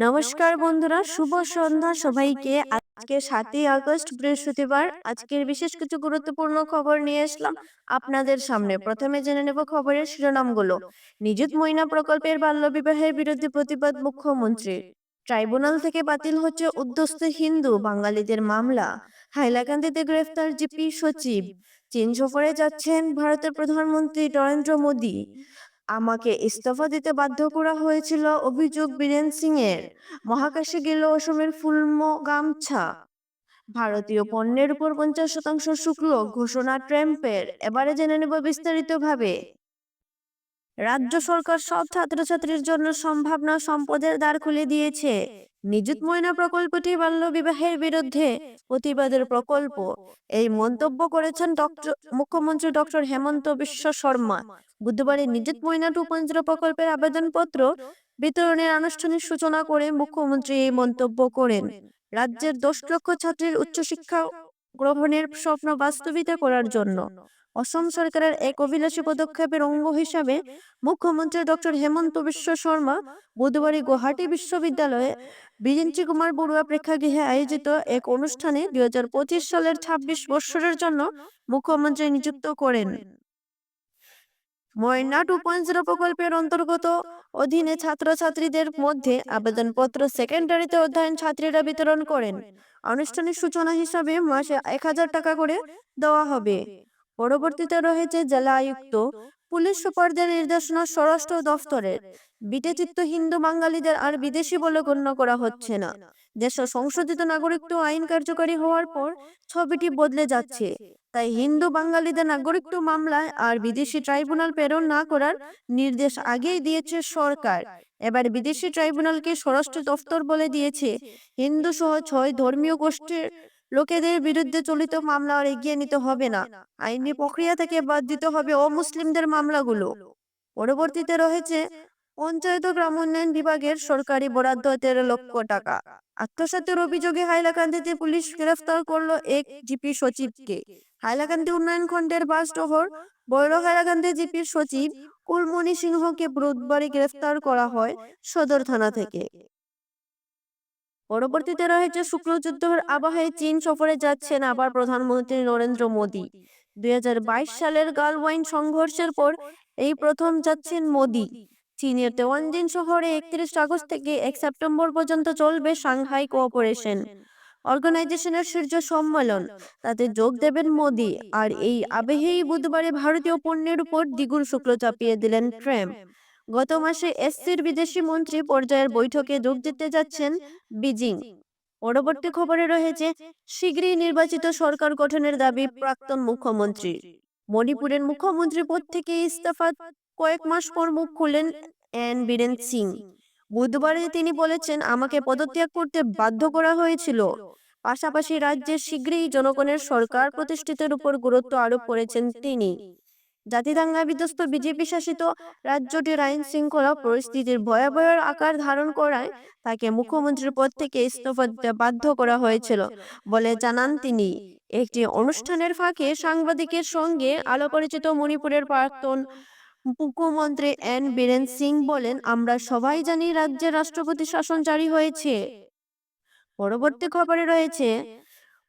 নমস্কার বন্ধুরা, শুভ সন্ধ্যা সবাইকে। আজকে 7ই আগস্ট বৃহস্পতিবার। আজকের বিশেষ কিছু গুরুত্বপূর্ণ খবর নিয়ে আসলাম আপনাদের সামনে। প্রথমে জেনে নেব খবরের শিরোনামগুলো। নিযুত ময়না প্রকল্পের বাল্যবিবাহের বিরুদ্ধে প্রতিবাদ মুখ্যমন্ত্রীর। ট্রাইব্যুনাল থেকে বাতিল হচ্ছে উদ্ধস্ত হিন্দু বাঙালিদের মামলা। হাইলাকান্দিতে গ্রেফতার জিপি সচিব। চীন সফরে যাচ্ছেন ভারতের প্রধানমন্ত্রী নরেন্দ্র মোদী। আমাকে ইস্তফা দিতে বাধ্য করা হয়েছিল, অভিযোগ বীরেন সিং এর। মহাকাশে গেল অসমের ফুলমো গামছা। ভারতীয় পণ্যের উপর 50% শুল্ক ঘোষণা ট্রাম্পের। এবারে জেনে নেব বিস্তারিতভাবে। রাজ্য সরকার সব ছাত্রছাত্রীর জন্য সম্ভাবনা সম্পদের দ্বার খুলে দিয়েছে। নিযুত ময়না প্রকল্পটি বাল্যবিবাহের বিরুদ্ধে প্রতিবাদের প্রকল্প। এই মন্তব্য করেছেন মুখ্যমন্ত্রী ডক্টর হেমন্ত বিশ্ব শর্মা। বুধবারে নিযুত ময়না 2.0 প্রকল্পের আবেদনপত্র বিতরণের আনুষ্ঠানিক সূচনা করে মুখ্যমন্ত্রী এই মন্তব্য করেন। রাজ্যের 10 লক্ষ ছাত্রীর উচ্চশিক্ষা গ্রহণের স্বপ্ন বাস্তবিত করার জন্য অসম সরকারের এক অভিলাষী পদক্ষেপের অঙ্গ হিসাবে মুখ্যমন্ত্রী ডক্টর হেমন্ত বিশ্ব শর্মা বুধবার গুয়াহাটি বিশ্ববিদ্যালয়ে বিরিঞ্চি কুমার বড়ুয়া প্রেক্ষাগৃহে আয়োজিত এক অনুষ্ঠানে 2025 সালের 26 বৎসরের জন্য মুখ্যমন্ত্রী নিযুক্ত করেন। ময়না 2.0 প্রকল্পের অন্তর্গত অধীনে ছাত্রছাত্রীদের মধ্যে আবেদনপত্র সেকেন্ডারিতে অধ্যয়ন ছাত্রীরা বিতরণ করেন। আনুষ্ঠানিক সূচনা হিসাবে মাসে 1000 টাকা করে দেওয়া হবে। পরবর্তীতে রয়েছে জেলা আয়ুক্ত, পুলিশ সুপারদের নির্দেশনা স্বরাষ্ট্র দফতরের। বিদেচিত্ত হিন্দু বাঙালিদের আর বিদেশি বলে গণ্য করা হচ্ছে না। দেশের সংশোধিত নাগরিকত্ব আইন কার্যকরী হওয়ার পর ছবিটি বদলে যাচ্ছে। তাই হিন্দু বাঙালিদের নাগরিকত্ব মামলায় আর বিদেশি ট্রাইব্যুনাল প্রেরণ না করার নির্দেশ আগেই দিয়েছে সরকার। এবার বিদেশি ট্রাইব্যুনালকে স্বরাষ্ট্র দফতর বলে দিয়েছে। হিন্দু সহ 6 ধর্মীয় গোষ্ঠীর লোকেদের বিরুদ্ধে চলিত মামলা আর এগিয়ে নিতে হবে না। আইনি প্রক্রিয়া থেকে বাদ দিতে হবে অমুসলিমদের মামলাগুলো। পরবর্তীতে রয়েছে পঞ্চায়েত ও গ্রাম উন্নয়ন বিভাগের সরকারি বরাদ্দ 13 লক্ষ টাকা। আত্মসাতের অভিযোগে হাইলাকান্দিতে পুলিশ গ্রেফতার করলো এক জিপি সচিবকে। হাইলাকান্দি উন্নয়ন খণ্ডের বাসডোহর বৈর হাইলাকান্দি জিপির সচিব কুলমণি সিংহকে বুধবারই গ্রেফতার করা হয় সদর থানা থেকে। পরবর্তীতে রয়েছে শুক্লযুদ্ধের আবহে চীন সফরে যাচ্ছেন আবার প্রধানমন্ত্রী নরেন্দ্র মোদী। 2022 সালের গালওয়াইন সংঘর্ষের পর এই প্রথম যাচ্ছেন মোদী। চীনের তেওয়ানজিন শহরে 31 আগস্ট থেকে 1 সেপ্টেম্বর পর্যন্ত চলবে সাংহাই কোঅপারেশন অর্গানাইজেশনের শীর্ষ সম্মেলন। তাতে যোগ দেবেন মোদী। আর এই আবহেই বুধবারে ভারতীয় পণ্যের উপর দ্বিগুণ শুল্ক চাপিয়ে দিলেন ট্রাম্প। গত মাসে এসসির বিদেশি মন্ত্রী পর্যায়ের বৈঠকে যোগ দিতে যাচ্ছেন বেজিং। পরবর্তী খবরে রয়েছে শীঘ্রই নির্বাচিত সরকার গঠনের দাবি প্রাক্তন মুখ্যমন্ত্রী। মণিপুরের মুখ্যমন্ত্রী পদ থেকে ইস্তফা কয়েক মাস পর মুখ খুললেন বীরেন সিং। বুধবারে তিনি বলেছেন, আমাকে পদত্যাগ করতে বাধ্য করা হয়েছিল। পাশাপাশি রাজ্যে শীঘ্রই জনগণের সরকার প্রতিষ্ঠিতের উপর গুরুত্ব আরোপ করেছেন তিনি। জাতিদাঙ্গা বিধ্বস্ত বিজেপি শাসিত রাজ্যটির আইন শৃঙ্খলা পরিস্থিতির ভয়াবহ আকার ধারণ করায় তাকে মুখ্যমন্ত্রীর পদ থেকে ইস্তফা দিতে বাধ্য করা হয়েছিল বলে জানান তিনি। একটি অনুষ্ঠানের ফাঁকে সাংবাদিকের সঙ্গে আলোচনায় মণিপুরের প্রাক্তন মুখ্যমন্ত্রী বীরেন সিং বলেন, আমরা সবাই জানি রাজ্যের রাষ্ট্রপতি শাসন জারি হয়েছে। পরবর্তী খবরে রয়েছে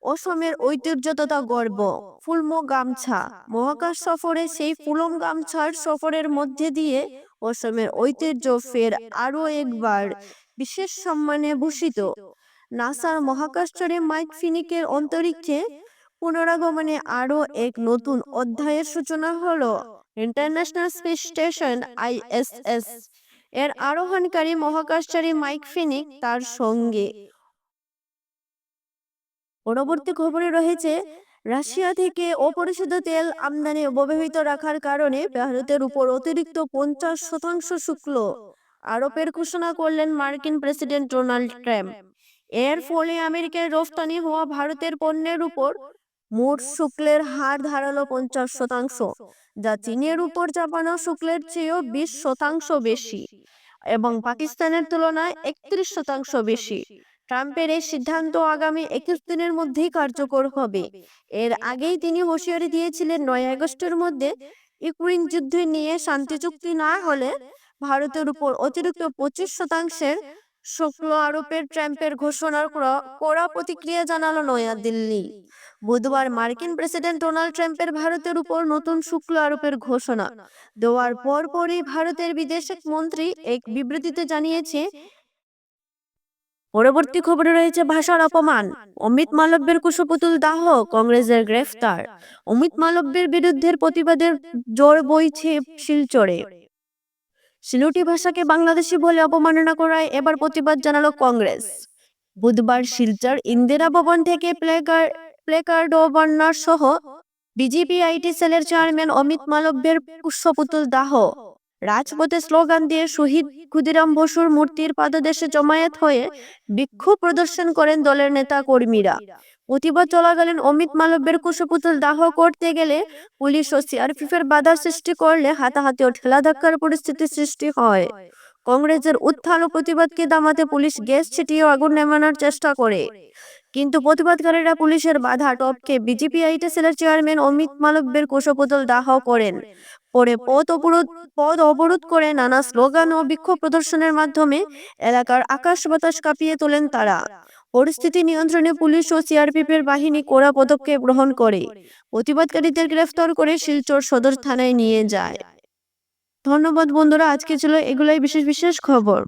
অসমের ঐতিহ্য তথা গর্ব ফুলমো গামছা। মহাকাশ সফরে সেই ফুলম গামছার সফরের মধ্যে দিয়ে অসমের ঐতিহ্য ফের আরো একবার বিশেষ সম্মানে ভূষিত। নাসার মহাকাশচারী মাইক ফিনিকের অন্তরিক্ষে পুনরাগমনে আরো এক নতুন অধ্যায়ের সূচনা হলো। ইন্টারন্যাশনাল স্পেস স্টেশন ISS এর আরোহণকারী মহাকাশচারী মাইক ফিনিক তার সঙ্গে। পরবর্তী খবরে রয়েছে রাশিয়া থেকে অপরিশোধিত তেল আমদানি অব্যাহত রাখার কারণে ভারতের উপর অতিরিক্ত 50% শুল্ক আরোপের ঘোষণা করলেন মার্কিন প্রেসিডেন্ট ডোনাল্ড ট্রাম্প। এর ফলে আমেরিকায় রফতানি হওয়া ভারতের পণ্যের উপর মোট শুল্কের হার দাঁড়ালো 50%, যা চীনের উপর চাপানো শুল্কের চেয়েও 20% বেশি এবং পাকিস্তানের তুলনায় 31% বেশি। ট্রাম্পের এই সিদ্ধান্ত আগামী 21 দিনের মধ্যেই কার্যকর হবে। এর আগেই তিনি হুঁশিয়ারি দিয়েছিলেন, 9 আগস্টের মধ্যে ইউক্রেন যুদ্ধ নিয়ে শান্তি চুক্তি না হলে ভারতের উপর অতিরিক্ত 25% শুল্ক আরোপের ট্রাম্পের ঘোষণার কড়া প্রতিক্রিয়া জানালো নয়াদিল্লি। বুধবার মার্কিন প্রেসিডেন্ট ডোনাল্ড ট্রাম্পের ভারতের উপর নতুন শুল্ক আরোপের ঘোষণা দেওয়ার পরপরই ভারতের বিদেশ মন্ত্রী এক বিবৃতিতে জানিয়েছে, পরবর্তী খবরে রয়েছে ভাষার অপমান, অমিত মালব্যের কুশপুতুল দাহ, কংগ্রেসের গ্রেফতার। অমিত মালব্যের বিরুদ্ধে প্রতিবাদের জোর বইছে শিলচরে। সিলুটি ভাষাকে বাংলাদেশি বলে অপমাননা করায় এবার প্রতিবাদ জানালো কংগ্রেস। বুধবার শিলচর ইন্দিরা ভবন থেকে প্লেকার্ড ও বন্যার সহ বিজেপি আইটি সেলের চেয়ারম্যান অমিত মালব্যের পুষ্পপুতুল দাহ, রাজপথে স্লোগান দিয়ে শহীদ ক্ষুদিরাম বসুর মূর্তির পাদদেশে জমায়েত হয়ে বিক্ষোভ প্রদর্শন করেন দলের নেতা কর্মীরা। প্রতিবাদ চলাকালীন অমিত মালব্যের কুশপুতুল দাহ করতে গেলে পুলিশ ও সিআরপিএফের বাধার সৃষ্টি করলে হাতাহাতি ও ঠেলাধাক্কার পরিস্থিতি সৃষ্টি হয়। কংগ্রেসের উত্থান ও প্রতিবাদকে দামাতে পুলিশ গ্যাস ছিটিয়ে আগুন নেভানোর চেষ্টা করে, কিন্তু প্রতিবাদকারীরা পুলিশের বাধা টপকে বিজেপি আইটি সেলের চেয়ারম্যান অমিত মালব্যের কুশপুতুল দাহ করেন। পরে পথ অবরোধ করে নানা স্লোগান ও বিক্ষোভ প্রদর্শনের মাধ্যমে এলাকার আকাশ বাতাস কাঁপিয়ে তোলেন তারা। পরিস্থিতি নিয়ন্ত্রণে পুলিশ ও সিআরপিএফের বাহিনী কড়া পদক্ষেপ গ্রহণ করে প্রতিবাদকারীদের গ্রেফতার করে শিলচর সদর থানায় নিয়ে যায়। ধন্যবাদ বন্ধুরা, আজকে ছিল এগুলাই বিশেষ বিশেষ খবর।